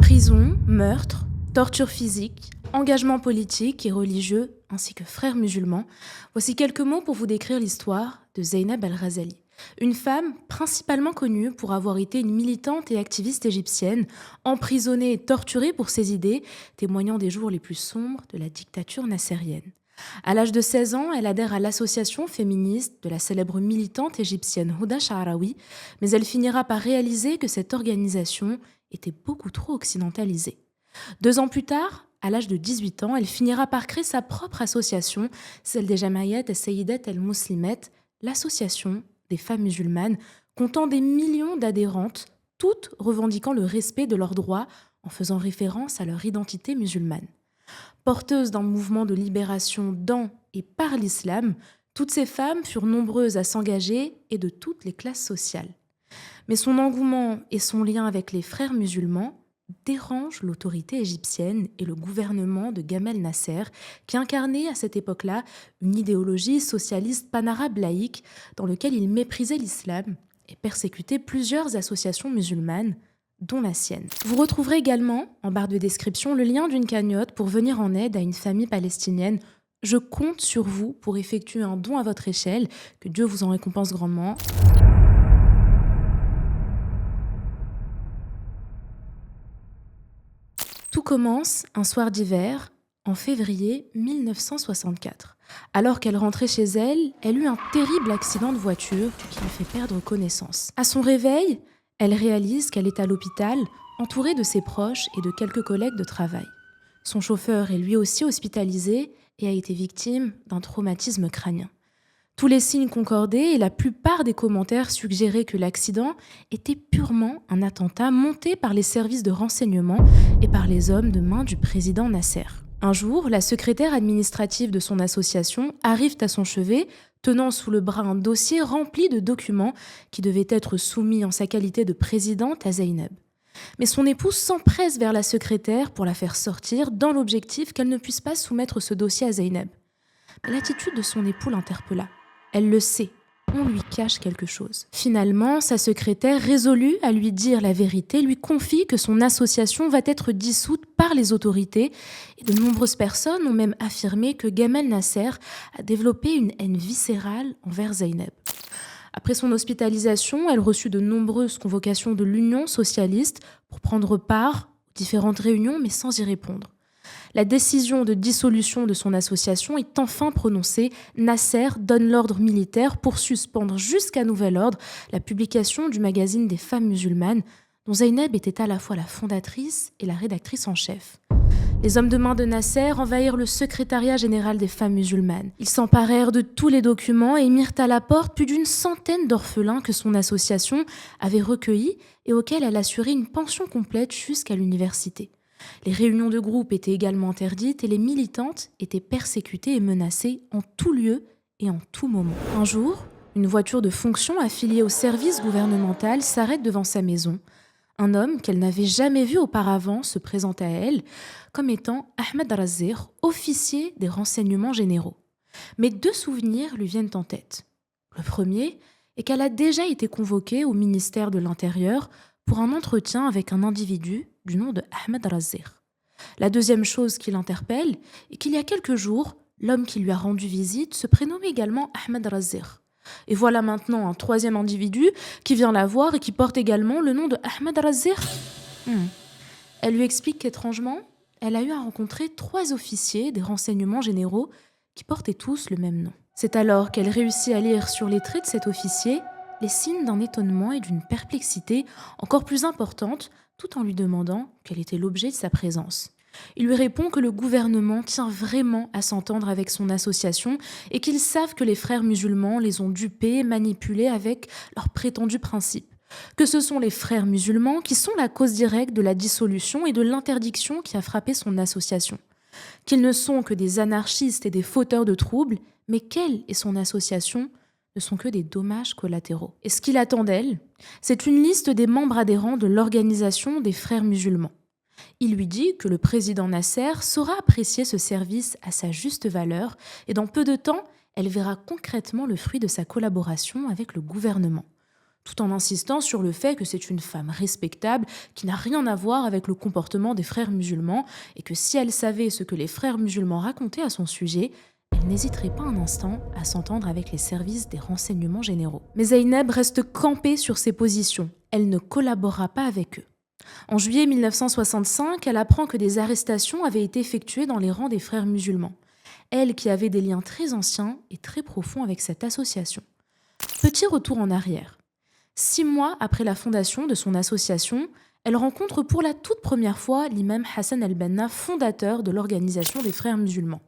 Prison, meurtre, torture physique, engagement politique et religieux, ainsi que frères musulmans, voici quelques mots pour vous décrire l'histoire de Zeynab El-Ghazali. Une femme principalement connue pour avoir été une militante et activiste égyptienne, emprisonnée et torturée pour ses idées, témoignant des jours les plus sombres de la dictature nassérienne. À l'âge de 16 ans, elle adhère à l'association féministe de la célèbre militante égyptienne Houda Sha'rawi, mais elle finira par réaliser que cette organisation était beaucoup trop occidentalisée. 2 ans plus tard, à l'âge de 18 ans, elle finira par créer sa propre association, celle des Jamaïat el-Sayyidat el-Muslimat, l'association des femmes musulmanes, comptant des millions d'adhérentes, toutes revendiquant le respect de leurs droits en faisant référence à leur identité musulmane. Porteuses d'un mouvement de libération dans et par l'islam, toutes ces femmes furent nombreuses à s'engager et de toutes les classes sociales. Mais son engouement et son lien avec les frères musulmans dérangent l'autorité égyptienne et le gouvernement de Gamal Nasser, qui incarnait à cette époque-là une idéologie socialiste panarabe laïque dans laquelle il méprisait l'islam et persécutait plusieurs associations musulmanes, dont la sienne. Vous retrouverez également, en barre de description, le lien d'une cagnotte pour venir en aide à une famille palestinienne. Je compte sur vous pour effectuer un don à votre échelle, que Dieu vous en récompense grandement. Tout commence un soir d'hiver, en février 1964. Alors qu'elle rentrait chez elle, elle eut un terrible accident de voiture qui lui fait perdre connaissance. À son réveil, elle réalise qu'elle est à l'hôpital, entourée de ses proches et de quelques collègues de travail. Son chauffeur est lui aussi hospitalisé et a été victime d'un traumatisme crânien. Tous les signes concordaient et la plupart des commentaires suggéraient que l'accident était purement un attentat monté par les services de renseignement et par les hommes de main du président Nasser. Un jour, la secrétaire administrative de son association arrive à son chevet, tenant sous le bras un dossier rempli de documents qui devaient être soumis en sa qualité de présidente à Zeynab. Mais son épouse s'empresse vers la secrétaire pour la faire sortir dans l'objectif qu'elle ne puisse pas soumettre ce dossier à Zeynab. Mais l'attitude de son époux l'interpella. Elle le sait, on lui cache quelque chose. Finalement, sa secrétaire, résolue à lui dire la vérité, lui confie que son association va être dissoute par les autorités et de nombreuses personnes ont même affirmé que Gamal Nasser a développé une haine viscérale envers Zeynab. Après son hospitalisation, elle reçut de nombreuses convocations de l'Union socialiste pour prendre part aux différentes réunions, mais sans y répondre. La décision de dissolution de son association est enfin prononcée. Nasser donne l'ordre militaire pour suspendre jusqu'à nouvel ordre la publication du magazine des femmes musulmanes, dont Zeynab était à la fois la fondatrice et la rédactrice en chef. Les hommes de main de Nasser envahirent le secrétariat général des femmes musulmanes. Ils s'emparèrent de tous les documents et mirent à la porte plus d'une centaine d'orphelins que son association avait recueillis et auxquels elle assurait une pension complète jusqu'à l'université. Les réunions de groupe étaient également interdites et les militantes étaient persécutées et menacées en tout lieu et en tout moment. Un jour, une voiture de fonction affiliée au service gouvernemental s'arrête devant sa maison. Un homme qu'elle n'avait jamais vu auparavant se présente à elle comme étant Ahmed Razir, officier des renseignements généraux. Mais 2 souvenirs lui viennent en tête. Le premier est qu'elle a déjà été convoquée au ministère de l'Intérieur pour un entretien avec un individu du nom de Ahmed Razir. La deuxième chose qui l'interpelle est qu'il y a quelques jours, l'homme qui lui a rendu visite se prénommait également Ahmed Razir. Et voilà maintenant un troisième individu qui vient la voir et qui porte également le nom de Ahmed Razir. Elle lui explique qu'étrangement, elle a eu à rencontrer 3 officiers des renseignements généraux qui portaient tous le même nom. C'est alors qu'elle réussit à lire sur les traits de cet officier les signes d'un étonnement et d'une perplexité encore plus importante, tout en lui demandant quel était l'objet de sa présence. Il lui répond que le gouvernement tient vraiment à s'entendre avec son association et qu'ils savent que les frères musulmans les ont dupés et manipulés avec leurs prétendus principes. Que ce sont les frères musulmans qui sont la cause directe de la dissolution et de l'interdiction qui a frappé son association. Qu'ils ne sont que des anarchistes et des fauteurs de troubles, mais qu'elle et son association ne sont que des dommages collatéraux. Et ce qu'il attend d'elle, c'est une liste des membres adhérents de l'organisation des frères musulmans. Il lui dit que le président Nasser saura apprécier ce service à sa juste valeur et dans peu de temps, elle verra concrètement le fruit de sa collaboration avec le gouvernement. tout en insistant sur le fait que c'est une femme respectable qui n'a rien à voir avec le comportement des frères musulmans et que si elle savait ce que les frères musulmans racontaient à son sujet, elle n'hésiterait pas un instant à s'entendre avec les services des renseignements généraux. Mais Zeynep reste campée sur ses positions. Elle ne collaborera pas avec eux. En juillet 1965, elle apprend que des arrestations avaient été effectuées dans les rangs des frères musulmans. Elle qui avait des liens très anciens et très profonds avec cette association. Petit retour en arrière. 6 mois après la fondation de son association, elle rencontre pour la toute première fois l'imam Hassan al-Banna, fondateur de l'organisation des frères musulmans.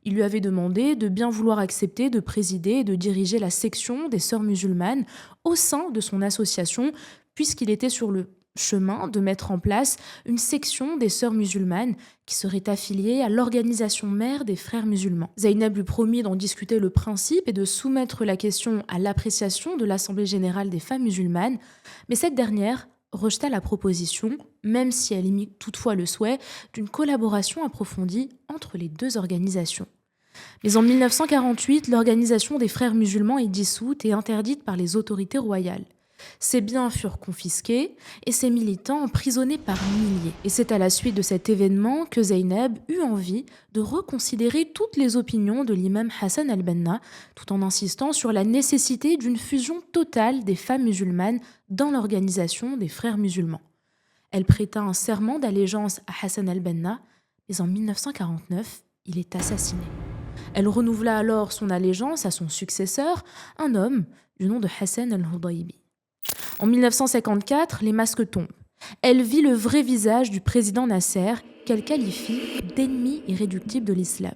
Il lui avait demandé de bien vouloir accepter de présider et de diriger la section des sœurs musulmanes au sein de son association, puisqu'il était sur le chemin de mettre en place une section des sœurs musulmanes qui serait affiliée à l'organisation mère des frères musulmans. Zeynep lui promit d'en discuter le principe et de soumettre la question à l'appréciation de l'Assemblée générale des femmes musulmanes, mais cette dernière rejeta la proposition, même si elle émit toutefois le souhait d'une collaboration approfondie entre les deux organisations. Mais en 1948, l'organisation des frères musulmans est dissoute et interdite par les autorités royales. Ses biens furent confisqués et ses militants emprisonnés par milliers. Et c'est à la suite de cet événement que Zeynep eut envie de reconsidérer toutes les opinions de l'imam Hassan al-Banna, tout en insistant sur la nécessité d'une fusion totale des femmes musulmanes dans l'organisation des frères musulmans. Elle prêta un serment d'allégeance à Hassan al-Banna, mais en 1949, il est assassiné. Elle renouvela alors son allégeance à son successeur, un homme du nom de Hassan al-Hudaybi. En 1954, les masques tombent. Elle vit le vrai visage du président Nasser, qu'elle qualifie d'ennemi irréductible de l'islam.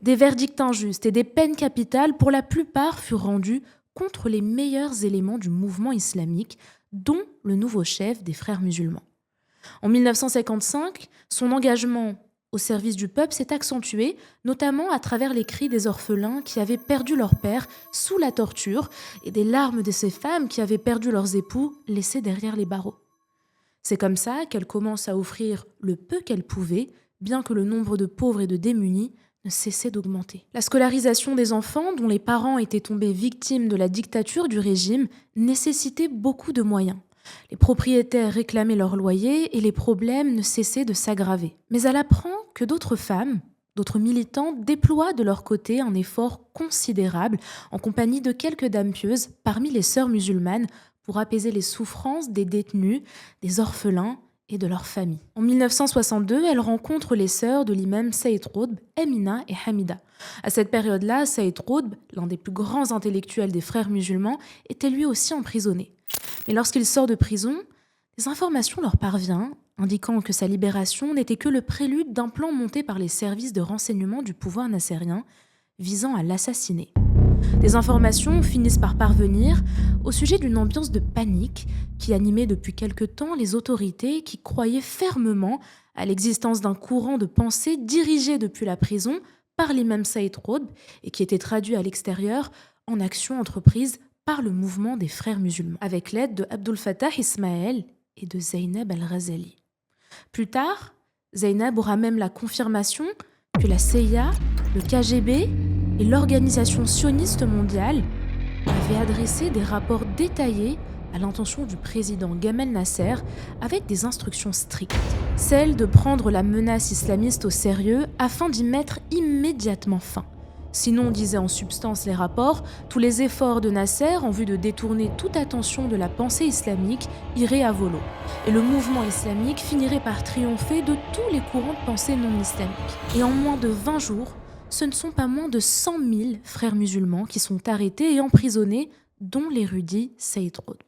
Des verdicts injustes et des peines capitales, pour la plupart, furent rendus contre les meilleurs éléments du mouvement islamique, dont le nouveau chef des frères musulmans. En 1955, son engagement au service du peuple s'est accentué, notamment à travers les cris des orphelins qui avaient perdu leur père sous la torture et des larmes de ces femmes qui avaient perdu leurs époux laissés derrière les barreaux. C'est comme ça qu'elle commence à offrir le peu qu'elle pouvait, bien que le nombre de pauvres et de démunis ne cessait d'augmenter. La scolarisation des enfants, dont les parents étaient tombés victimes de la dictature du régime, nécessitait beaucoup de moyens. Les propriétaires réclamaient leur loyer et les problèmes ne cessaient de s'aggraver. Mais elle apprend que d'autres femmes, d'autres militantes déploient de leur côté un effort considérable en compagnie de quelques dames pieuses parmi les sœurs musulmanes pour apaiser les souffrances des détenus, des orphelins et de leurs familles. En 1962, elle rencontre les sœurs de l'imam Saïd Qutb, Amina et Hamida. À cette période-là, Saïd Qutb, l'un des plus grands intellectuels des frères musulmans, était lui aussi emprisonné. Mais lorsqu'il sort de prison, des informations leur parviennent, indiquant que sa libération n'était que le prélude d'un plan monté par les services de renseignement du pouvoir nassérien visant à l'assassiner. Des informations finissent par parvenir au sujet d'une ambiance de panique qui animait depuis quelque temps les autorités qui croyaient fermement à l'existence d'un courant de pensée dirigé depuis la prison par l'imam Saïd Qutb et qui était traduit à l'extérieur en action entreprise par le mouvement des frères musulmans, avec l'aide de Abdul Fattah Ismaël et de Zeynep al-Ghazali. Plus tard, Zeynep aura même la confirmation que la CIA, le KGB et l'Organisation sioniste mondiale avaient adressé des rapports détaillés à l'intention du président Gamal Nasser avec des instructions strictes. Celle de prendre la menace islamiste au sérieux afin d'y mettre immédiatement fin. Sinon, disaient en substance les rapports, tous les efforts de Nasser en vue de détourner toute attention de la pensée islamique iraient à volo. Et le mouvement islamique finirait par triompher de tous les courants de pensée non islamiques. Et en moins de 20 jours, ce ne sont pas moins de 100 000 frères musulmans qui sont arrêtés et emprisonnés, dont l'érudit Saïd Qutb.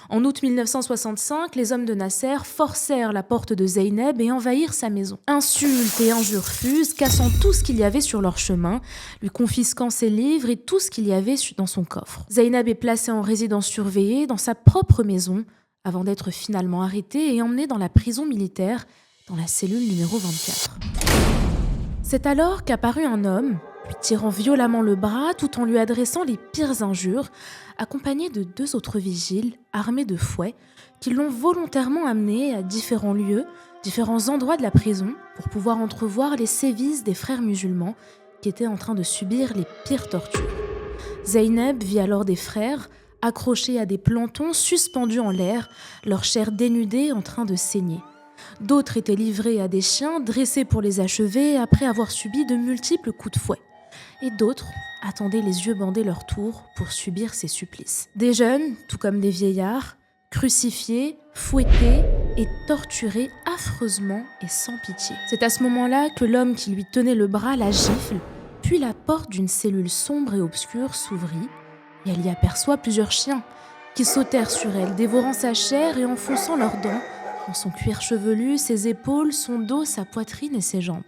En août 1965, les hommes de Nasser forcèrent la porte de Zeynep et envahirent sa maison. Insultes et injures fusent, cassant tout ce qu'il y avait sur leur chemin, lui confisquant ses livres et tout ce qu'il y avait dans son coffre. Zeynep est placée en résidence surveillée dans sa propre maison, avant d'être finalement arrêtée et emmenée dans la prison militaire, dans la cellule numéro 24. C'est alors qu'apparut un homme, lui tirant violemment le bras tout en lui adressant les pires injures, accompagné de 2 autres vigiles armés de fouets qui l'ont volontairement amené à différents lieux, différents endroits de la prison pour pouvoir entrevoir les sévices des frères musulmans qui étaient en train de subir les pires tortures. Zeynep vit alors des frères accrochés à des plantons suspendus en l'air, leur chair dénudée en train de saigner. D'autres étaient livrés à des chiens dressés pour les achever après avoir subi de multiples coups de fouet. Et d'autres attendaient les yeux bandés leur tour pour subir ces supplices. Des jeunes, tout comme des vieillards, crucifiés, fouettés et torturés affreusement et sans pitié. C'est à ce moment-là que l'homme qui lui tenait le bras la gifle, puis la porte d'une cellule sombre et obscure s'ouvrit, et elle y aperçoit plusieurs chiens qui sautèrent sur elle, dévorant sa chair et enfonçant leurs dents dans son cuir chevelu, ses épaules, son dos, sa poitrine et ses jambes.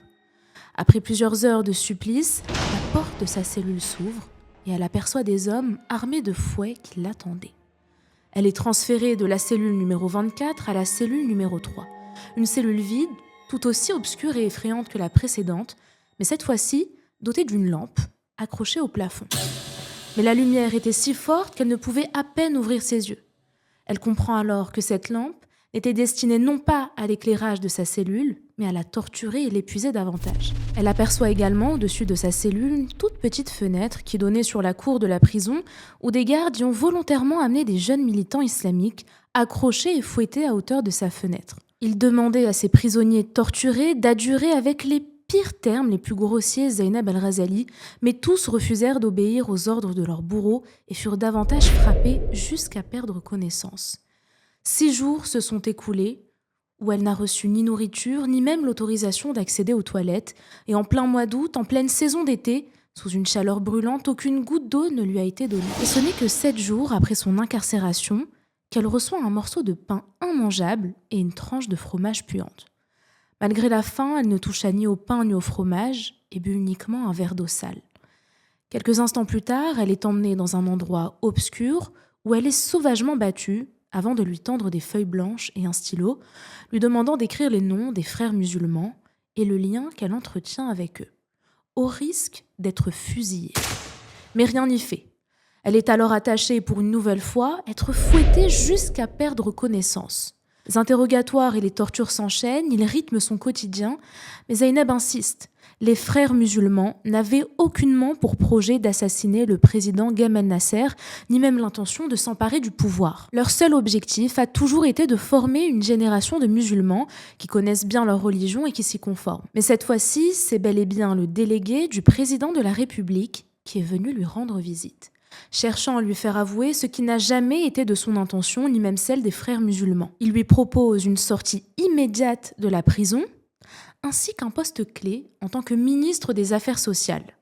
Après plusieurs heures de supplice, la porte de sa cellule s'ouvre et elle aperçoit des hommes armés de fouets qui l'attendaient. Elle est transférée de la cellule numéro 24 à la cellule numéro 3. Une cellule vide, tout aussi obscure et effrayante que la précédente, mais cette fois-ci dotée d'une lampe accrochée au plafond. Mais la lumière était si forte qu'elle ne pouvait à peine ouvrir ses yeux. Elle comprend alors que cette lampe était destinée non pas à l'éclairage de sa cellule, mais à la torturer et l'épuiser davantage. Elle aperçoit également au-dessus de sa cellule une toute petite fenêtre qui donnait sur la cour de la prison où des gardes y ont volontairement amené des jeunes militants islamiques accrochés et fouettés à hauteur de sa fenêtre. Ils demandaient à ces prisonniers torturés d'adjurer avec les pires termes les plus grossiers Zainab al-Ghazali, mais tous refusèrent d'obéir aux ordres de leurs bourreaux et furent davantage frappés jusqu'à perdre connaissance. 6 jours se sont écoulés où elle n'a reçu ni nourriture, ni même l'autorisation d'accéder aux toilettes, et en plein mois d'août, en pleine saison d'été, sous une chaleur brûlante, aucune goutte d'eau ne lui a été donnée. Et ce n'est que 7 jours après son incarcération qu'elle reçoit un morceau de pain immangeable et une tranche de fromage puante. Malgré la faim, elle ne toucha ni au pain ni au fromage et but uniquement un verre d'eau sale. Quelques instants plus tard, elle est emmenée dans un endroit obscur où elle est sauvagement battue avant de lui tendre des feuilles blanches et un stylo, lui demandant d'écrire les noms des frères musulmans et le lien qu'elle entretient avec eux, au risque d'être fusillée. Mais rien n'y fait. Elle est alors attachée pour une nouvelle fois, être fouettée jusqu'à perdre connaissance. Les interrogatoires et les tortures s'enchaînent, ils rythment son quotidien, mais Zainab insiste. Les frères musulmans n'avaient aucunement pour projet d'assassiner le président Gamal Nasser, ni même l'intention de s'emparer du pouvoir. Leur seul objectif a toujours été de former une génération de musulmans qui connaissent bien leur religion et qui s'y conforment. Mais cette fois-ci, c'est bel et bien le délégué du président de la République qui est venu lui rendre visite, cherchant à lui faire avouer ce qui n'a jamais été de son intention, ni même celle des frères musulmans. Il lui propose une sortie immédiate de la prison, ainsi qu'un poste clé en tant que ministre des Affaires sociales.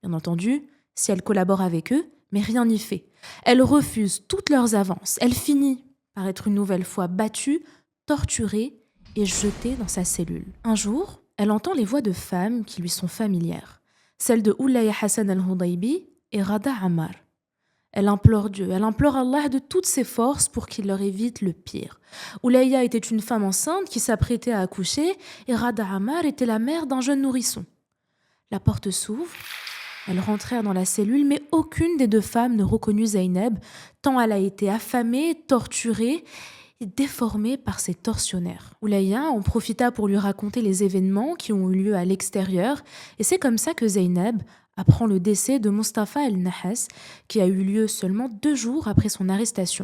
Bien entendu, si elle collabore avec eux, mais rien n'y fait. Elle refuse toutes leurs avances. Elle finit par être une nouvelle fois battue, torturée et jetée dans sa cellule. Un jour, elle entend les voix de femmes qui lui sont familières, celles de Oulaya Hassan al-Hudaybi et Rada Ammar. Elle implore Dieu, elle implore Allah de toutes ses forces pour qu'il leur évite le pire. Oulaya était une femme enceinte qui s'apprêtait à accoucher et Rada Ammar était la mère d'un jeune nourrisson. La porte s'ouvre, elles rentrèrent dans la cellule, mais aucune des deux femmes ne reconnut Zainab, tant elle a été affamée, torturée et déformée par ses tortionnaires. Oulaya en profita pour lui raconter les événements qui ont eu lieu à l'extérieur, et c'est comme ça que Zainab apprend le décès de Mustafa el-Nahas, qui a eu lieu seulement 2 jours après son arrestation.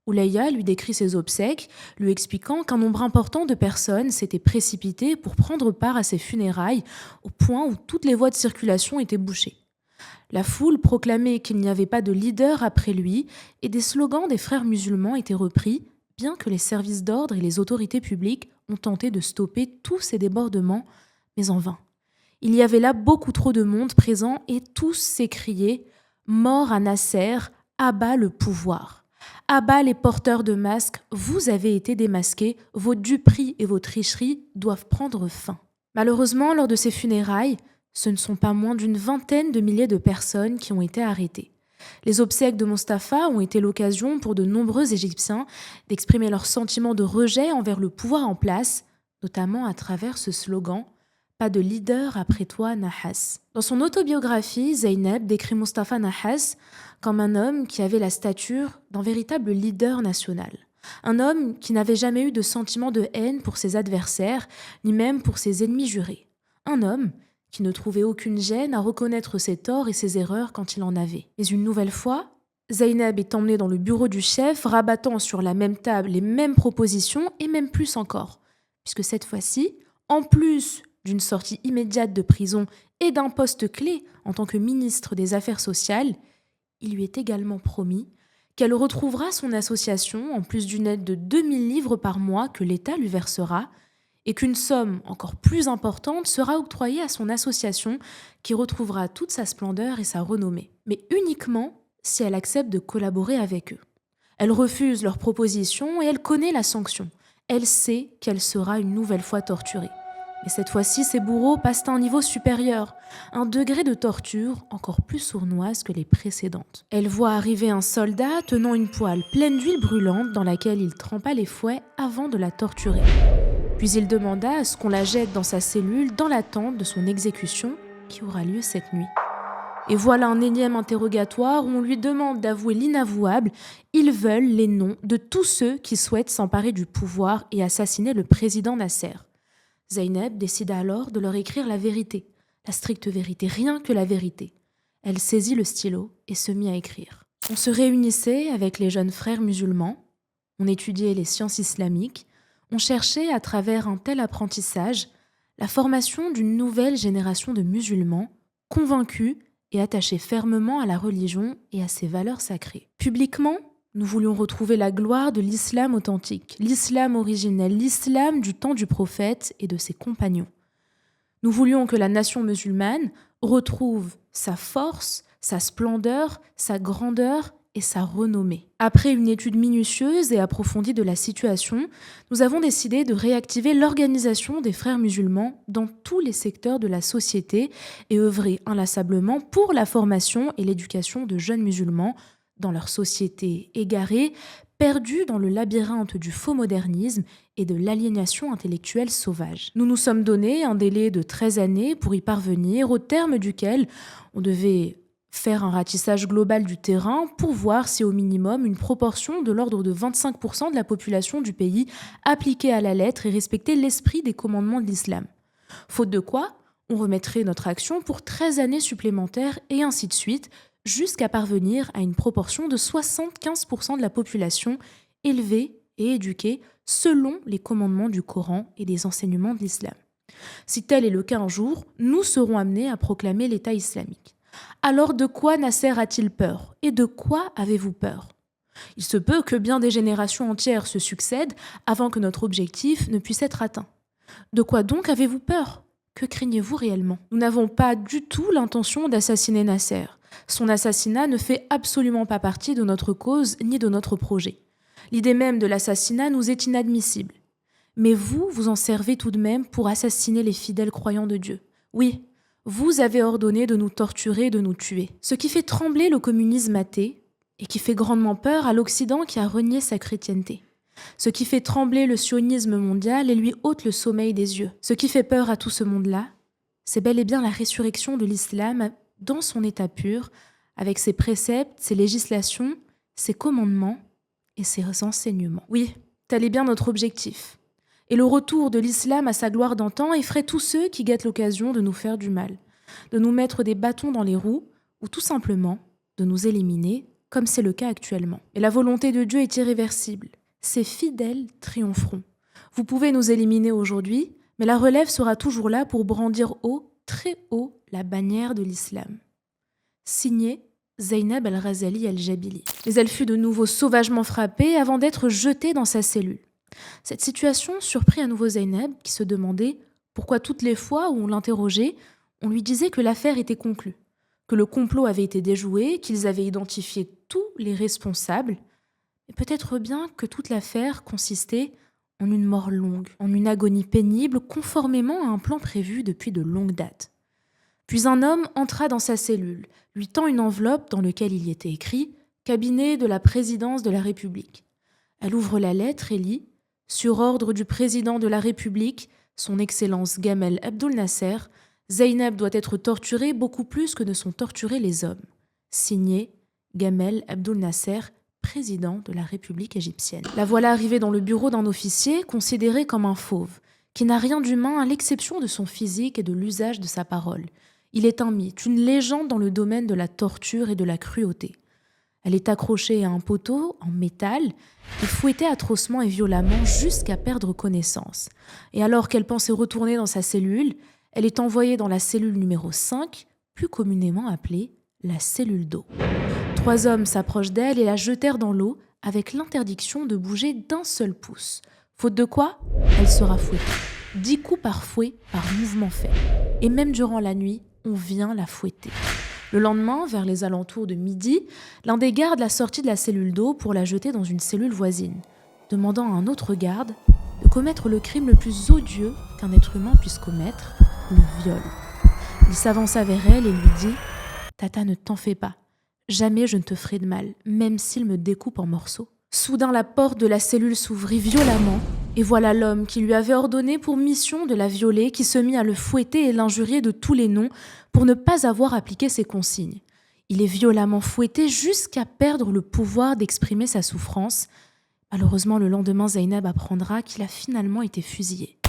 Oulaya lui décrit ses obsèques, lui expliquant qu'un nombre important de personnes s'étaient précipitées pour prendre part à ses funérailles, au point où toutes les voies de circulation étaient bouchées. La foule proclamait qu'il n'y avait pas de leader après lui, et des slogans des frères musulmans étaient repris, bien que les services d'ordre et les autorités publiques ont tenté de stopper tous ces débordements, mais en vain. Il y avait là beaucoup trop de monde présent et tous s'écriaient « Mort à Nasser, à bas le pouvoir ». À bas les porteurs de masques, vous avez été démasqués, vos duperies et vos tricheries doivent prendre fin. Malheureusement, lors de ces funérailles, ce ne sont pas moins d'une vingtaine de milliers de personnes qui ont été arrêtées. Les obsèques de Mustapha ont été l'occasion pour de nombreux Égyptiens d'exprimer leur sentiment de rejet envers le pouvoir en place, notamment à travers ce slogan « Pas de leader après toi, Nahas ». Dans son autobiographie, Zainab décrit Mustafa Nahas comme un homme qui avait la stature d'un véritable leader national. Un homme qui n'avait jamais eu de sentiment de haine pour ses adversaires, ni même pour ses ennemis jurés. Un homme qui ne trouvait aucune gêne à reconnaître ses torts et ses erreurs quand il en avait. Mais une nouvelle fois, Zeynep est emmenée dans le bureau du chef, rabattant sur la même table les mêmes propositions et même plus encore, puisque cette fois-ci, en plus d'une sortie immédiate de prison et d'un poste clé en tant que ministre des Affaires sociales, il lui est également promis qu'elle retrouvera son association en plus d'une aide de 2000 livres par mois que l'État lui versera et qu'une somme encore plus importante sera octroyée à son association qui retrouvera toute sa splendeur et sa renommée, mais uniquement si elle accepte de collaborer avec eux. Elle refuse leurs propositions et elle connaît la sanction. Elle sait qu'elle sera une nouvelle fois torturée. Mais cette fois-ci, ses bourreaux passent à un niveau supérieur, un degré de torture encore plus sournoise que les précédentes. Elle voit arriver un soldat tenant une poêle pleine d'huile brûlante dans laquelle il trempa les fouets avant de la torturer. Puis il demanda à ce qu'on la jette dans sa cellule dans l'attente de son exécution qui aura lieu cette nuit. Et voilà un énième interrogatoire où on lui demande d'avouer l'inavouable. Ils veulent les noms de tous ceux qui souhaitent s'emparer du pouvoir et assassiner le président Nasser. Zeynep décida alors de leur écrire la vérité, la stricte vérité, rien que la vérité. Elle saisit le stylo et se mit à écrire. On se réunissait avec les jeunes frères musulmans, on étudiait les sciences islamiques, on cherchait à travers un tel apprentissage la formation d'une nouvelle génération de musulmans convaincus et attachés fermement à la religion et à ses valeurs sacrées. Publiquement, nous voulions retrouver la gloire de l'islam authentique, l'islam originel, l'islam du temps du prophète et de ses compagnons. Nous voulions que la nation musulmane retrouve sa force, sa splendeur, sa grandeur et sa renommée. Après une étude minutieuse et approfondie de la situation, nous avons décidé de réactiver l'organisation des frères musulmans dans tous les secteurs de la société et œuvrer inlassablement pour la formation et l'éducation de jeunes musulmans dans leur société égarée, perdue dans le labyrinthe du faux modernisme et de l'aliénation intellectuelle sauvage. Nous nous sommes donné un délai de 13 années pour y parvenir, au terme duquel on devait faire un ratissage global du terrain pour voir si au minimum une proportion de l'ordre de 25% de la population du pays appliquait à la lettre et respectait l'esprit des commandements de l'islam. Faute de quoi, on remettrait notre action pour 13 années supplémentaires et ainsi de suite, jusqu'à parvenir à une proportion de 75% de la population élevée et éduquée selon les commandements du Coran et des enseignements de l'islam. Si tel est le cas un jour, nous serons amenés à proclamer l'État islamique. Alors de quoi Nasser a-t-il peur? Et de quoi avez-vous peur? Il se peut que bien des générations entières se succèdent avant que notre objectif ne puisse être atteint. De quoi donc avez-vous peur? Que craignez-vous réellement? Nous n'avons pas du tout l'intention d'assassiner Nasser. Son assassinat ne fait absolument pas partie de notre cause ni de notre projet. L'idée même de l'assassinat nous est inadmissible. Mais vous, vous en servez tout de même pour assassiner les fidèles croyants de Dieu. Oui, vous avez ordonné de nous torturer et de nous tuer. Ce qui fait trembler le communisme athée et qui fait grandement peur à l'Occident qui a renié sa chrétienté. Ce qui fait trembler le sionisme mondial et lui ôte le sommeil des yeux. Ce qui fait peur à tout ce monde-là, c'est bel et bien la résurrection de l'islam dans son état pur, avec ses préceptes, ses législations, ses commandements et ses enseignements. Oui, tel est bien notre objectif. Et le retour de l'islam à sa gloire d'antan effraie tous ceux qui guettent l'occasion de nous faire du mal, de nous mettre des bâtons dans les roues ou tout simplement de nous éliminer, comme c'est le cas actuellement. Et la volonté de Dieu est irréversible. Ses fidèles triompheront. Vous pouvez nous éliminer aujourd'hui, mais la relève sera toujours là pour brandir haut, très haut, la bannière de l'islam. Signé Zeynep El-Razali El-Jabili. Mais elle fut de nouveau sauvagement frappée avant d'être jetée dans sa cellule. Cette situation surprit à nouveau Zeynep, qui se demandait pourquoi toutes les fois où on l'interrogeait, on lui disait que l'affaire était conclue, que le complot avait été déjoué, qu'ils avaient identifié tous les responsables, et peut-être bien que toute l'affaire consistait en une mort longue, en une agonie pénible, conformément à un plan prévu depuis de longues dates. Puis un homme entra dans sa cellule, lui tend une enveloppe dans laquelle il y était écrit « Cabinet de la présidence de la République ». Elle ouvre la lettre et lit « Sur ordre du président de la République, son Excellence Gamal Abdel Nasser, Zeynep doit être torturée beaucoup plus que ne sont torturés les hommes. » Signé Gamal Abdel Nasser, président de la République égyptienne. La voilà arrivée dans le bureau d'un officier considéré comme un fauve, qui n'a rien d'humain à l'exception de son physique et de l'usage de sa parole. Il est un mythe, une légende dans le domaine de la torture et de la cruauté. Elle est accrochée à un poteau en métal et fouettée atrocement et violemment jusqu'à perdre connaissance. Et alors qu'elle pensait retourner dans sa cellule, elle est envoyée dans la cellule numéro 5, plus communément appelée la cellule d'eau. 3 hommes s'approchent d'elle et la jetèrent dans l'eau avec l'interdiction de bouger d'un seul pouce. Faute de quoi, elle sera fouettée. 10 coups par fouet par mouvement fait. Et même durant la nuit, on vient la fouetter. Le lendemain, vers les alentours de midi, l'un des gardes la sortit de la cellule d'eau pour la jeter dans une cellule voisine, demandant à un autre garde de commettre le crime le plus odieux qu'un être humain puisse commettre, le viol. Il s'avança vers elle et lui dit « Tata, ne t'en fais pas. Jamais je ne te ferai de mal, même s'il me découpe en morceaux. » Soudain, la porte de la cellule s'ouvrit violemment, et voilà l'homme qui lui avait ordonné pour mission de la violer, qui se mit à le fouetter et l'injurier de tous les noms pour ne pas avoir appliqué ses consignes. Il est violemment fouetté jusqu'à perdre le pouvoir d'exprimer sa souffrance. Malheureusement, le lendemain, Zeynep apprendra qu'il a finalement été fusillé.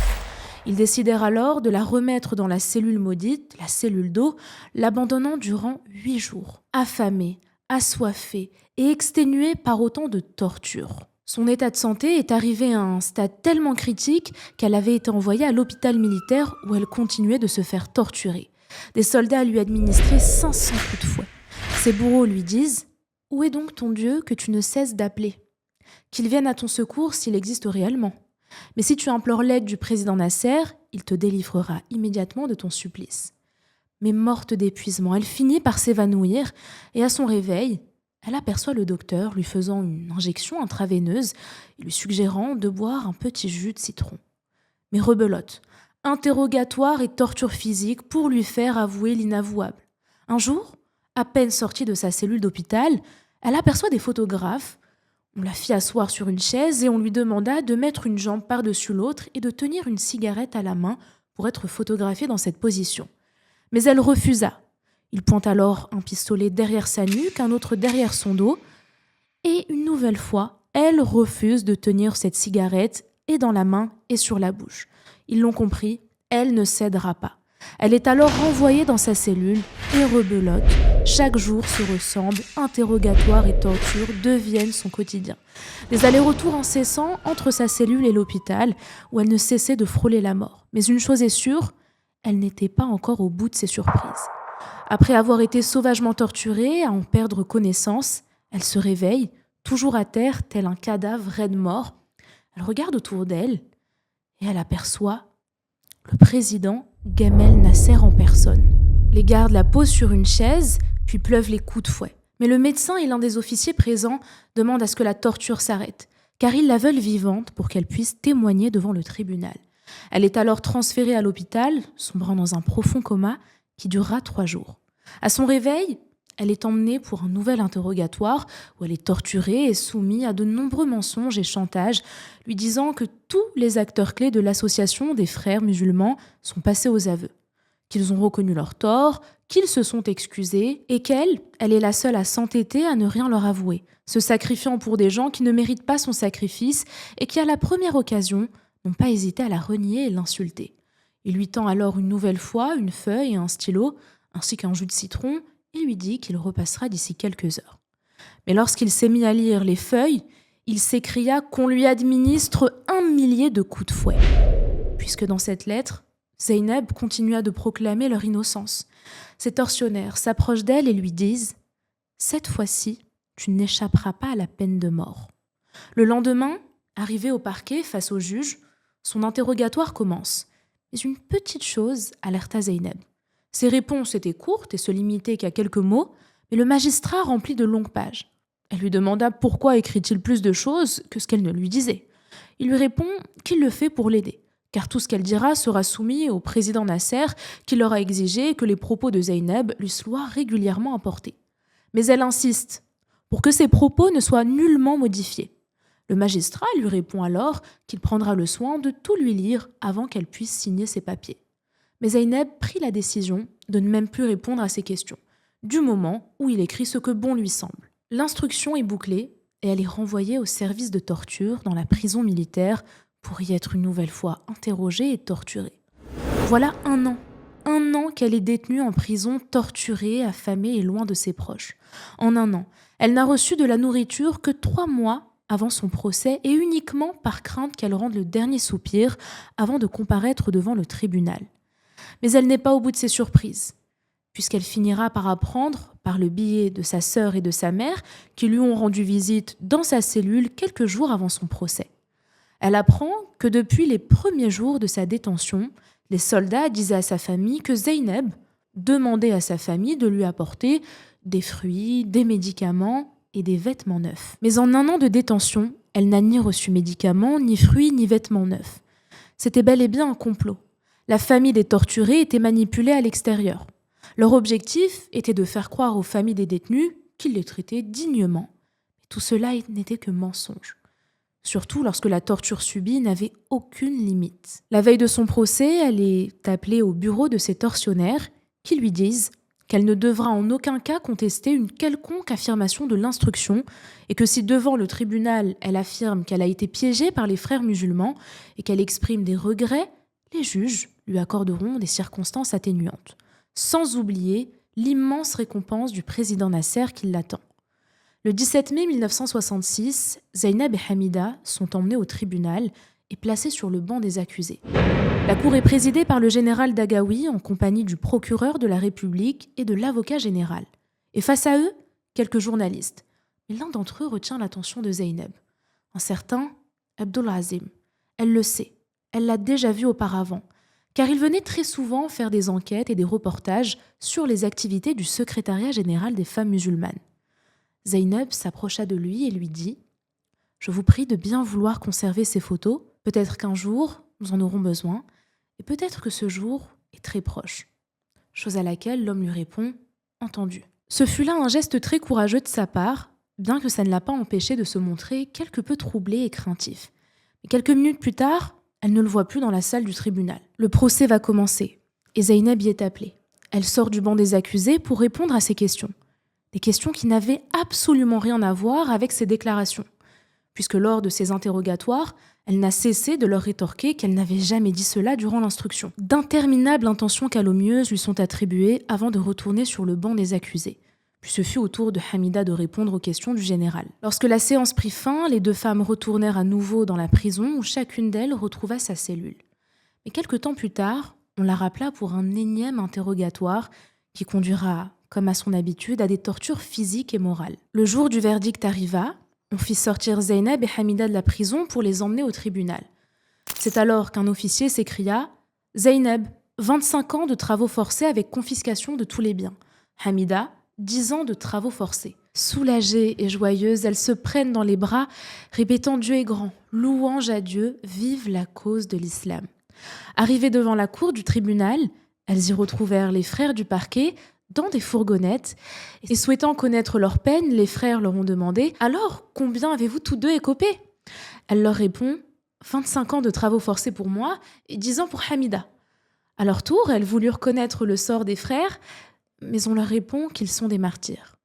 Ils décidèrent alors de la remettre dans la cellule maudite, la cellule d'eau, l'abandonnant durant 8 jours, affamée, assoiffée et exténuée par autant de tortures. Son état de santé est arrivé à un stade tellement critique qu'elle avait été envoyée à l'hôpital militaire où elle continuait de se faire torturer. Des soldats lui administraient 500 coups de fouet. Ses bourreaux lui disent « Où est donc ton Dieu que tu ne cesses d'appeler ? Qu'il vienne à ton secours s'il existe réellement. Mais si tu implores l'aide du président Nasser, il te délivrera immédiatement de ton supplice. » Mais morte d'épuisement, elle finit par s'évanouir et à son réveil, elle aperçoit le docteur lui faisant une injection intraveineuse et lui suggérant de boire un petit jus de citron. Mais rebelote, interrogatoire et torture physique pour lui faire avouer l'inavouable. Un jour, à peine sortie de sa cellule d'hôpital, elle aperçoit des photographes. On la fit asseoir sur une chaise et on lui demanda de mettre une jambe par-dessus l'autre et de tenir une cigarette à la main pour être photographiée dans cette position. Mais elle refusa. Il pointe alors un pistolet derrière sa nuque, un autre derrière son dos. Et une nouvelle fois, elle refuse de tenir cette cigarette et dans la main et sur la bouche. Ils l'ont compris, elle ne cédera pas. Elle est alors renvoyée dans sa cellule et rebelote. Chaque jour se ressemble, interrogatoire et torture deviennent son quotidien. Des allers-retours incessants entre sa cellule et l'hôpital où elle ne cessait de frôler la mort. Mais une chose est sûre, elle n'était pas encore au bout de ses surprises. Après avoir été sauvagement torturée, à en perdre connaissance, elle se réveille, toujours à terre, tel un cadavre raide mort. Elle regarde autour d'elle et elle aperçoit le président Gamal Nasser en personne. Les gardes la posent sur une chaise, puis pleuvent les coups de fouet. Mais le médecin et l'un des officiers présents demandent à ce que la torture s'arrête, car ils la veulent vivante pour qu'elle puisse témoigner devant le tribunal. Elle est alors transférée à l'hôpital, sombrant dans un profond coma qui durera 3 jours. À son réveil, elle est emmenée pour un nouvel interrogatoire où elle est torturée et soumise à de nombreux mensonges et chantages, lui disant que tous les acteurs clés de l'association des frères musulmans sont passés aux aveux, qu'ils ont reconnu leurs torts, qu'ils se sont excusés et qu'elle est la seule à s'entêter à ne rien leur avouer, se sacrifiant pour des gens qui ne méritent pas son sacrifice et qui, à la première occasion, n'ont pas hésité à la renier et l'insulter. Il lui tend alors une nouvelle fois une feuille et un stylo, ainsi qu'un jus de citron, et lui dit qu'il repassera d'ici quelques heures. Mais lorsqu'il s'est mis à lire les feuilles, il s'écria qu'on lui administre 1 millier de coups de fouet. Puisque dans cette lettre, Zeynep continua de proclamer leur innocence. Ces tortionnaires s'approchent d'elle et lui disent « Cette fois-ci, tu n'échapperas pas à la peine de mort. » Le lendemain, arrivé au parquet face au juge, son interrogatoire commence. Mais une petite chose alerta Zeynep. Ses réponses étaient courtes et se limitaient qu'à quelques mots, mais le magistrat remplit de longues pages. Elle lui demanda pourquoi écrit-il plus de choses que ce qu'elle ne lui disait. Il lui répond qu'il le fait pour l'aider, car tout ce qu'elle dira sera soumis au président Nasser qui leur a exigé que les propos de Zeynep lui soient régulièrement apportés. Mais elle insiste pour que ses propos ne soient nullement modifiés. Le magistrat lui répond alors qu'il prendra le soin de tout lui lire avant qu'elle puisse signer ses papiers. Mais Zeynep prit la décision de ne même plus répondre à ses questions, du moment où il écrit ce que bon lui semble. L'instruction est bouclée et elle est renvoyée au service de torture dans la prison militaire pour y être une nouvelle fois interrogée et torturée. Voilà 1 an 1 an qu'elle est détenue en prison, torturée, affamée et loin de ses proches. En 1 an, elle n'a reçu de la nourriture que 3 mois avant son procès et uniquement par crainte qu'elle rende le dernier soupir avant de comparaître devant le tribunal. Mais elle n'est pas au bout de ses surprises, puisqu'elle finira par apprendre, par le biais de sa sœur et de sa mère, qui lui ont rendu visite dans sa cellule quelques jours avant son procès. Elle apprend que depuis les premiers jours de sa détention, les soldats disaient à sa famille que Zeynep demandait à sa famille de lui apporter des fruits, des médicaments et des vêtements neufs. Mais en 1 an de détention, elle n'a ni reçu médicaments, ni fruits, ni vêtements neufs. C'était bel et bien un complot. La famille des torturés était manipulée à l'extérieur. Leur objectif était de faire croire aux familles des détenus qu'ils les traitaient dignement. Tout cela n'était que mensonge. Surtout lorsque la torture subie n'avait aucune limite. La veille de son procès, elle est appelée au bureau de ses tortionnaires qui lui disent qu'elle ne devra en aucun cas contester une quelconque affirmation de l'instruction et que si devant le tribunal, elle affirme qu'elle a été piégée par les frères musulmans et qu'elle exprime des regrets, les juges lui accorderont des circonstances atténuantes. Sans oublier l'immense récompense du président Nasser qui l'attend. Le 17 mai 1966, Zeynep et Hamida sont emmenés au tribunal et placés sur le banc des accusés. La cour est présidée par le général Dagawi en compagnie du procureur de la République et de l'avocat général. Et face à eux, quelques journalistes. Mais l'un d'entre eux retient l'attention de Zeynep. Un certain Abdul Azim. Elle le sait, elle l'a déjà vu auparavant, car il venait très souvent faire des enquêtes et des reportages sur les activités du secrétariat général des femmes musulmanes. Zeynep s'approcha de lui et lui dit « Je vous prie de bien vouloir conserver ces photos. Peut-être qu'un jour, nous en aurons besoin, et peut-être que ce jour est très proche. » Chose à laquelle l'homme lui répond « Entendu ». Ce fut là un geste très courageux de sa part, bien que ça ne l'a pas empêché de se montrer quelque peu troublé et craintif. Mais quelques minutes plus tard, elle ne le voit plus dans la salle du tribunal. Le procès va commencer, et Zeynep y est appelée. Elle sort du banc des accusés pour répondre à ses questions. Des questions qui n'avaient absolument rien à voir avec ses déclarations, puisque lors de ses interrogatoires, elle n'a cessé de leur rétorquer qu'elle n'avait jamais dit cela durant l'instruction. D'interminables intentions calomnieuses lui sont attribuées avant de retourner sur le banc des accusés. Puis ce fut au tour de Hamida de répondre aux questions du général. Lorsque la séance prit fin, les 2 femmes retournèrent à nouveau dans la prison où chacune d'elles retrouva sa cellule. Mais quelque temps plus tard, on la rappela pour un énième interrogatoire qui conduira, comme à son habitude, à des tortures physiques et morales. Le jour du verdict arriva, on fit sortir Zeynep et Hamida de la prison pour les emmener au tribunal. C'est alors qu'un officier s'écria « Zeynep, 25 ans de travaux forcés avec confiscation de tous les biens. Hamida, 10 ans de travaux forcés. » Soulagées et joyeuses, elles se prennent dans les bras, répétant « Dieu est grand, louange à Dieu, vive la cause de l'islam. » Arrivées devant la cour du tribunal, elles y retrouvèrent les frères du parquet, dans des fourgonnettes, et souhaitant connaître leur peine, les frères leur ont demandé « Alors, combien avez-vous tous 2 écopé ?» Elle leur répond « 25 ans de travaux forcés pour moi et 10 ans pour Hamida. » À leur tour, elles voulurent connaître le sort des frères, mais on leur répond qu'ils sont des martyrs.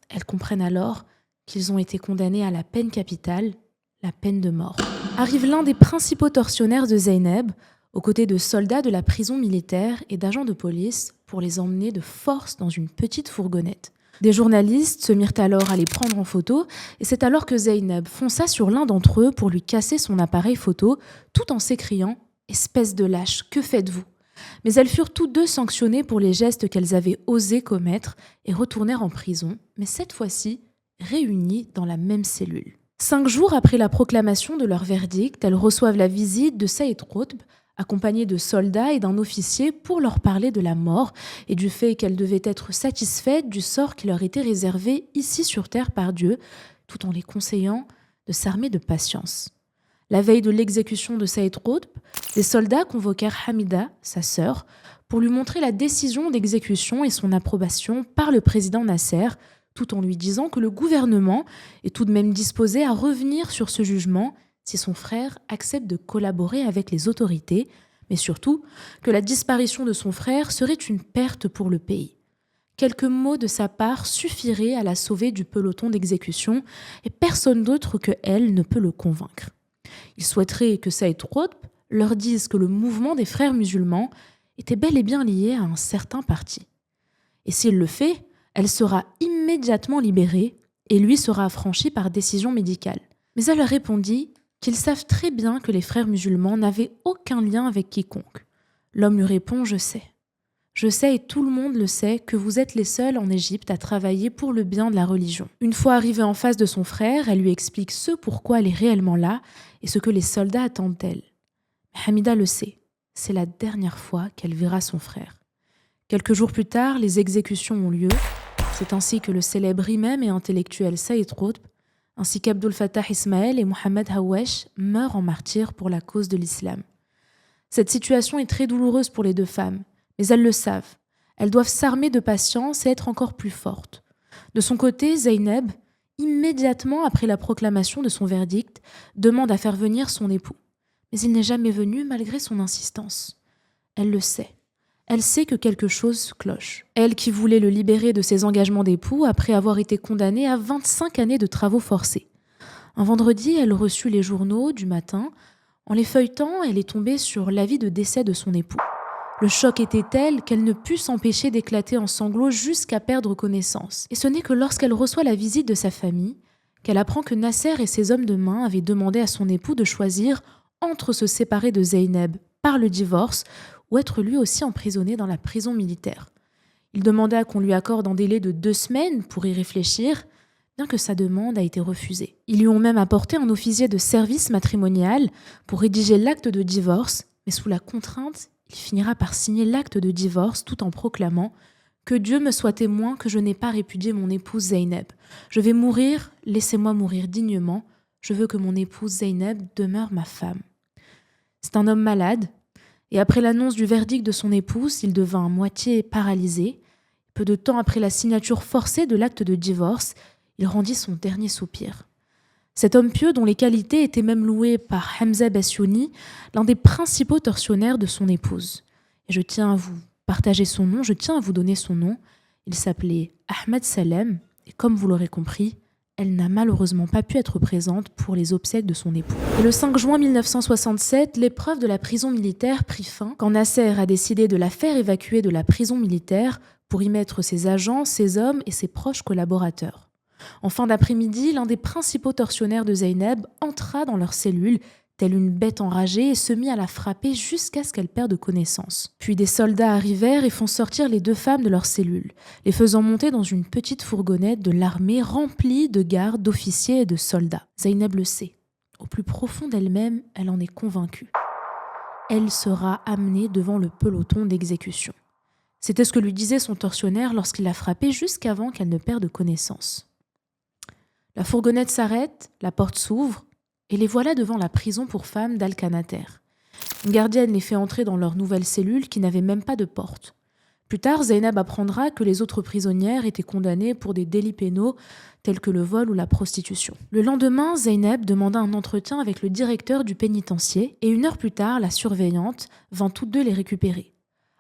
Elles comprennent alors qu'ils ont été condamnés à la peine capitale, la peine de mort. Arrive l'un des principaux tortionnaires de Zeynep, aux côtés de soldats de la prison militaire et d'agents de police, pour les emmener de force dans une petite fourgonnette. Des journalistes se mirent alors à les prendre en photo, et c'est alors que Zeynep fonça sur l'un d'entre eux pour lui casser son appareil photo, tout en s'écriant « Espèce de lâche, que faites-vous » Mais elles furent toutes 2 sanctionnées pour les gestes qu'elles avaient osé commettre et retournèrent en prison, mais cette fois-ci réunies dans la même cellule. 5 jours après la proclamation de leur verdict, elles reçoivent la visite de Saïd Qutb, accompagnée de soldats et d'un officier pour leur parler de la mort et du fait qu'elles devaient être satisfaites du sort qui leur était réservé ici sur terre par Dieu, tout en les conseillant de s'armer de patience. La veille de l'exécution de Saïd Qutb, les soldats convoquèrent Hamida, sa sœur, pour lui montrer la décision d'exécution et son approbation par le président Nasser, tout en lui disant que le gouvernement est tout de même disposé à revenir sur ce jugement si son frère accepte de collaborer avec les autorités, mais surtout que la disparition de son frère serait une perte pour le pays. Quelques mots de sa part suffiraient à la sauver du peloton d'exécution et personne d'autre que elle ne peut le convaincre. Il souhaiterait que Saïd Qutb leur dise que le mouvement des frères musulmans était bel et bien lié à un certain parti. Et s'il le fait, elle sera immédiatement libérée et lui sera affranchi par décision médicale. Mais elle leur répondit qu'ils savent très bien que les frères musulmans n'avaient aucun lien avec quiconque. L'homme lui répond « Je sais. Je sais et tout le monde le sait que vous êtes les seuls en Égypte à travailler pour le bien de la religion. » Une fois arrivée en face de son frère, elle lui explique ce pourquoi elle est réellement là et ce que les soldats attendent d'elle. Mais Hamida le sait. C'est la dernière fois qu'elle verra son frère. Quelques jours plus tard, les exécutions ont lieu. C'est ainsi que le célèbre imam et intellectuel Saïd Qutb, ainsi qu'Abdul Fattah Ismaël et Mohamed Hawesh meurent en martyrs pour la cause de l'islam. Cette situation est très douloureuse pour les deux femmes, mais elles le savent. Elles doivent s'armer de patience et être encore plus fortes. De son côté, Zeynep, immédiatement après la proclamation de son verdict, demande à faire venir son époux. Mais il n'est jamais venu malgré son insistance. Elle le sait. Elle sait que quelque chose cloche. Elle qui voulait le libérer de ses engagements d'époux après avoir été condamnée à 25 années de travaux forcés. Un vendredi, elle reçut les journaux du matin. En les feuilletant, elle est tombée sur l'avis de décès de son époux. Le choc était tel qu'elle ne put s'empêcher d'éclater en sanglots jusqu'à perdre connaissance. Et ce n'est que lorsqu'elle reçoit la visite de sa famille qu'elle apprend que Nasser et ses hommes de main avaient demandé à son époux de choisir entre se séparer de Zeynep par le divorce ou être lui aussi emprisonné dans la prison militaire. Il demanda qu'on lui accorde un délai de 2 semaines pour y réfléchir, bien que sa demande a été refusée. Ils lui ont même apporté un officier de service matrimonial pour rédiger l'acte de divorce, mais sous la contrainte, il finira par signer l'acte de divorce tout en proclamant « Que Dieu me soit témoin que je n'ai pas répudié mon épouse Zeynep. Je vais mourir, laissez-moi mourir dignement. Je veux que mon épouse Zeynep demeure ma femme. » C'est un homme malade, et après l'annonce du verdict de son épouse, il devint à moitié paralysé. Peu de temps après la signature forcée de l'acte de divorce, il rendit son dernier soupir. Cet homme pieux, dont les qualités étaient même louées par Hamza Bassiouni, l'un des principaux tortionnaires de son épouse. Et je tiens à vous partager son nom, je tiens à vous donner son nom. Il s'appelait Ahmed Salem, et comme vous l'aurez compris, elle n'a malheureusement pas pu être présente pour les obsèques de son époux. Et le 5 juin 1967, l'épreuve de la prison militaire prit fin quand Nasser a décidé de la faire évacuer de la prison militaire pour y mettre ses agents, ses hommes et ses proches collaborateurs. En fin d'après-midi, l'un des principaux tortionnaires de Zeynep entra dans leur cellule, telle une bête enragée, et se mit à la frapper jusqu'à ce qu'elle perde connaissance. Puis des soldats arrivèrent et font sortir les deux femmes de leur cellule, les faisant monter dans une petite fourgonnette de l'armée remplie de gardes, d'officiers et de soldats. Zeynep le sait. Au plus profond d'elle-même, elle en est convaincue. Elle sera amenée devant le peloton d'exécution. C'était ce que lui disait son tortionnaire lorsqu'il l'a frappée jusqu'avant qu'elle ne perde connaissance. La fourgonnette s'arrête, la porte s'ouvre, et les voilà devant la prison pour femmes d'Al-Kanater. Une gardienne les fait entrer dans leur nouvelle cellule qui n'avait même pas de porte. Plus tard, Zeynep apprendra que les autres prisonnières étaient condamnées pour des délits pénaux tels que le vol ou la prostitution. Le lendemain, Zeynep demanda un entretien avec le directeur du pénitencier et 1 heure plus tard, la surveillante vint toutes deux les récupérer.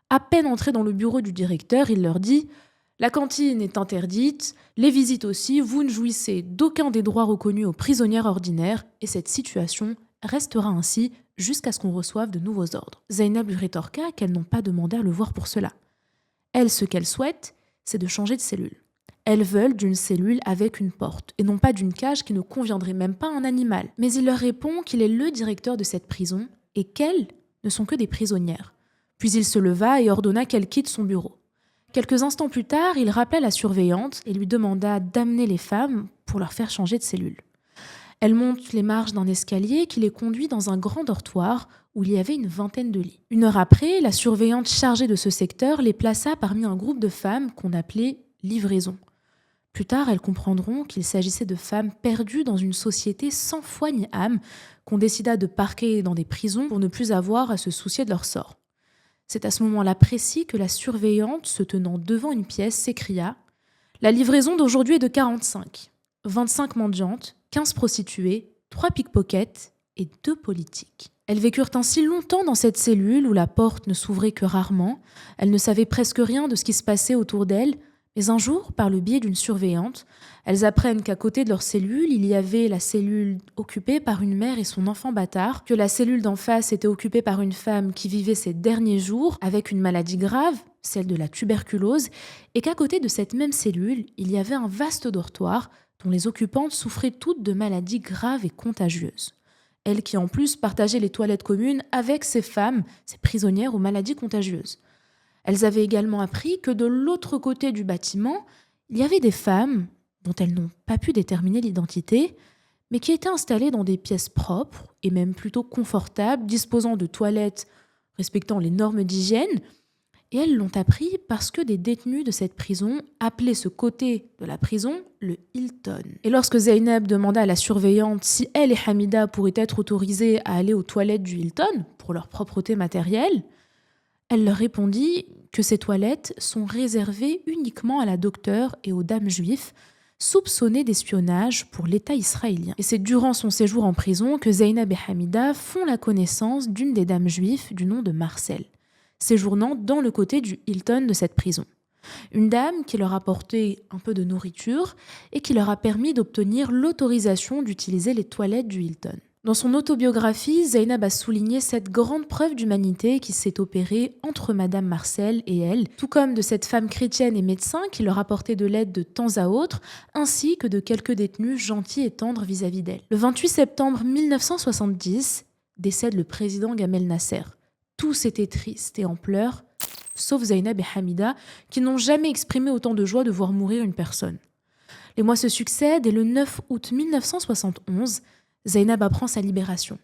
À peine entrés dans le bureau du directeur, il leur dit « La cantine est interdite, les visites aussi, vous ne jouissez d'aucun des droits reconnus aux prisonnières ordinaires et cette situation restera ainsi jusqu'à ce qu'on reçoive de nouveaux ordres. » Zeynep lui rétorqua qu'elles n'ont pas demandé à le voir pour cela. Elles, ce qu'elles souhaitent, c'est de changer de cellule. Elles veulent d'une cellule avec une porte et non pas d'une cage qui ne conviendrait même pas à un animal. Mais il leur répond qu'il est le directeur de cette prison et qu'elles ne sont que des prisonnières. Puis il se leva et ordonna qu'elles quittent son bureau. Quelques instants plus tard, il rappela la surveillante et lui demanda d'amener les femmes pour leur faire changer de cellule. Elle monte les marches d'un escalier qui les conduit dans un grand dortoir où il y avait une 20aine de lits. 1 heure après, la surveillante chargée de ce secteur les plaça parmi un groupe de femmes qu'on appelait « livraison ». Plus tard, elles comprendront qu'il s'agissait de femmes perdues dans une société sans foi ni âme qu'on décida de parquer dans des prisons pour ne plus avoir à se soucier de leur sort. C'est à ce moment-là précis que la surveillante, se tenant devant une pièce, s'écria « La livraison d'aujourd'hui est de 45. 25 mendiantes, 15 prostituées, 3 pickpockets et 2 politiques. » Elles vécurent ainsi longtemps dans cette cellule où la porte ne s'ouvrait que rarement. Elles ne savaient presque rien de ce qui se passait autour d'elles, Mais un jour, par le biais d'une surveillante, elles apprennent qu'à côté de leur cellule, il y avait la cellule occupée par une mère et son enfant bâtard, que la cellule d'en face était occupée par une femme qui vivait ses derniers jours avec une maladie grave, celle de la tuberculose, et qu'à côté de cette même cellule, il y avait un vaste dortoir dont les occupantes souffraient toutes de maladies graves et contagieuses. Elles qui en plus partageaient les toilettes communes avec ces femmes, ces prisonnières aux maladies contagieuses. Elles avaient également appris que de l'autre côté du bâtiment, il y avait des femmes dont elles n'ont pas pu déterminer l'identité, mais qui étaient installées dans des pièces propres et même plutôt confortables, disposant de toilettes respectant les normes d'hygiène. Et elles l'ont appris parce que des détenus de cette prison appelaient ce côté de la prison le Hilton. Et lorsque Zeynep demanda à la surveillante si elle et Hamida pourraient être autorisées à aller aux toilettes du Hilton pour leur propreté matérielle, elle leur répondit que ces toilettes sont réservées uniquement à la docteure et aux dames juives soupçonnées d'espionnage pour l'État israélien. Et c'est durant son séjour en prison que Zeynep et Hamida font la connaissance d'une des dames juives du nom de Marcel, séjournant dans le côté du Hilton de cette prison. Une dame qui leur a apporté un peu de nourriture et qui leur a permis d'obtenir l'autorisation d'utiliser les toilettes du Hilton. Dans son autobiographie, Zeynep a souligné cette grande preuve d'humanité qui s'est opérée entre Madame Marcel et elle, tout comme de cette femme chrétienne et médecin qui leur apportait de l'aide de temps à autre, ainsi que de quelques détenus gentils et tendres vis-à-vis d'elle. Le 28 septembre 1970, décède le président Gamel Nasser. Tous étaient tristes et en pleurs, sauf Zeynep et Hamida, qui n'ont jamais exprimé autant de joie de voir mourir une personne. Les mois se succèdent et le 9 août 1971, Zeynep apprend sa libération.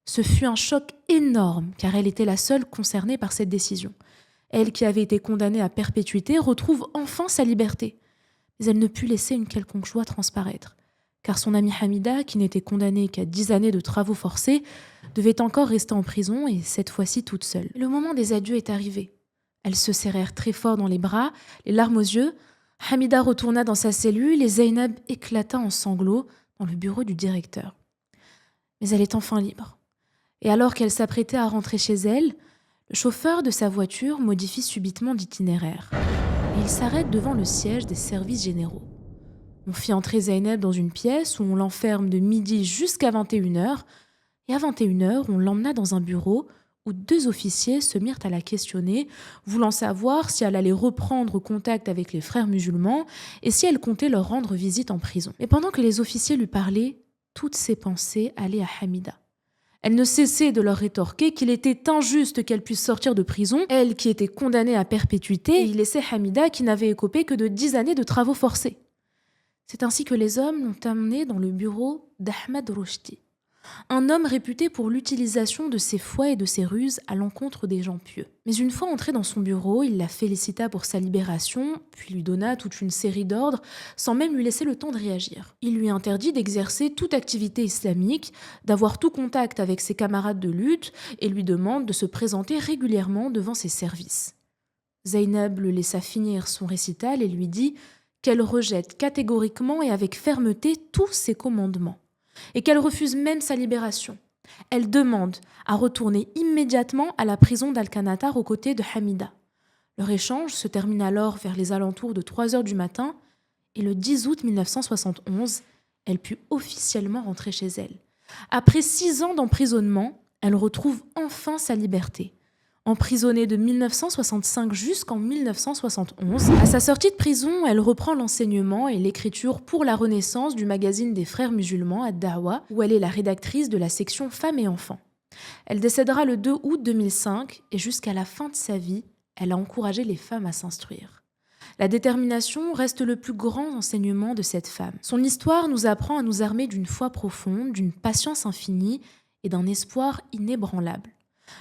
Ce fut un choc énorme car elle était la seule concernée par cette décision. Elle qui avait été condamnée à perpétuité retrouve enfin sa liberté. Mais elle ne put laisser une quelconque joie transparaître, car son amie Hamida, qui n'était condamnée qu'à 10 années de travaux forcés, devait encore rester en prison et cette fois-ci toute seule. Le moment des adieux est arrivé. Elles se serrèrent très fort dans les bras, les larmes aux yeux. Hamida retourna dans sa cellule et Zeynep éclata en sanglots dans le bureau du directeur. Mais elle est enfin libre. Et alors qu'elle s'apprêtait à rentrer chez elle, le chauffeur de sa voiture modifie subitement d'itinéraire. Et il s'arrête devant le siège des services généraux. On fit entrer Zeynep dans une pièce où on l'enferme de midi jusqu'à 21h. Et à 21h, on l'emmena dans un bureau où 2 officiers se mirent à la questionner, voulant savoir si elle allait reprendre contact avec les frères musulmans et si elle comptait leur rendre visite en prison. Et pendant que les officiers lui parlaient, toutes ses pensées allaient à Hamida. Elle ne cessait de leur rétorquer qu'il était injuste qu'elle puisse sortir de prison, elle qui était condamnée à perpétuité, et il laissait Hamida qui n'avait écopé que de 10 années de travaux forcés. C'est ainsi que les hommes l'ont amenée dans le bureau d'Ahmed Rochdi, un homme réputé pour l'utilisation de ses fouets et de ses ruses à l'encontre des gens pieux. Mais une fois entré dans son bureau, il la félicita pour sa libération, puis lui donna toute une série d'ordres, sans même lui laisser le temps de réagir. Il lui interdit d'exercer toute activité islamique, d'avoir tout contact avec ses camarades de lutte, et lui demande de se présenter régulièrement devant ses services. Zeynep le laissa finir son récital et lui dit qu'elle rejette catégoriquement et avec fermeté tous ses commandements, et qu'elle refuse même sa libération. Elle demande à retourner immédiatement à la prison d'Al-Qanatar aux côtés de Hamida. Leur échange se termine alors vers les alentours de 3h du matin et le 10 août 1971, elle put officiellement rentrer chez elle. Après 6 ans d'emprisonnement, elle retrouve enfin sa liberté. Emprisonnée de 1965 jusqu'en 1971, à sa sortie de prison, elle reprend l'enseignement et l'écriture pour la Renaissance du magazine des Frères musulmans Ad-Dawa, où elle est la rédactrice de la section Femmes et Enfants. Elle décédera le 2 août 2005 et jusqu'à la fin de sa vie, elle a encouragé les femmes à s'instruire. La détermination reste le plus grand enseignement de cette femme. Son histoire nous apprend à nous armer d'une foi profonde, d'une patience infinie et d'un espoir inébranlable.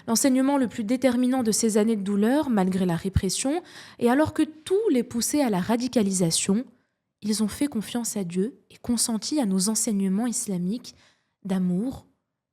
L'enseignement le plus déterminant de ces années de douleur, malgré la répression, et alors que tout les poussait à la radicalisation, ils ont fait confiance à Dieu et consenti à nos enseignements islamiques d'amour,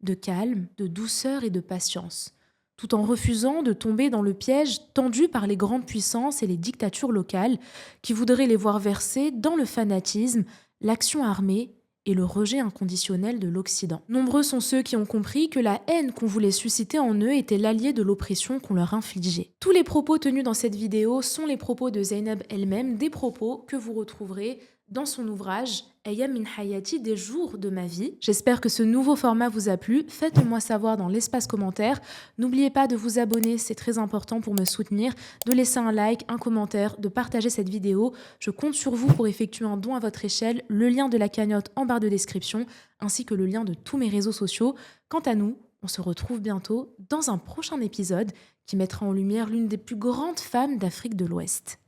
de calme, de douceur et de patience, tout en refusant de tomber dans le piège tendu par les grandes puissances et les dictatures locales qui voudraient les voir verser dans le fanatisme, l'action armée et le rejet inconditionnel de l'Occident. Nombreux sont ceux qui ont compris que la haine qu'on voulait susciter en eux était l'allié de l'oppression qu'on leur infligeait. Tous les propos tenus dans cette vidéo sont les propos de Zainab elle-même, des propos que vous retrouverez dans son ouvrage Ayam min Hayati, des jours de ma vie. J'espère que ce nouveau format vous a plu. Faites-le moi savoir dans l'espace commentaire. N'oubliez pas de vous abonner, c'est très important pour me soutenir, de laisser un like, un commentaire, de partager cette vidéo. Je compte sur vous pour effectuer un don à votre échelle, le lien de la cagnotte en barre de description, ainsi que le lien de tous mes réseaux sociaux. Quant à nous, on se retrouve bientôt dans un prochain épisode qui mettra en lumière l'une des plus grandes femmes d'Afrique de l'Ouest.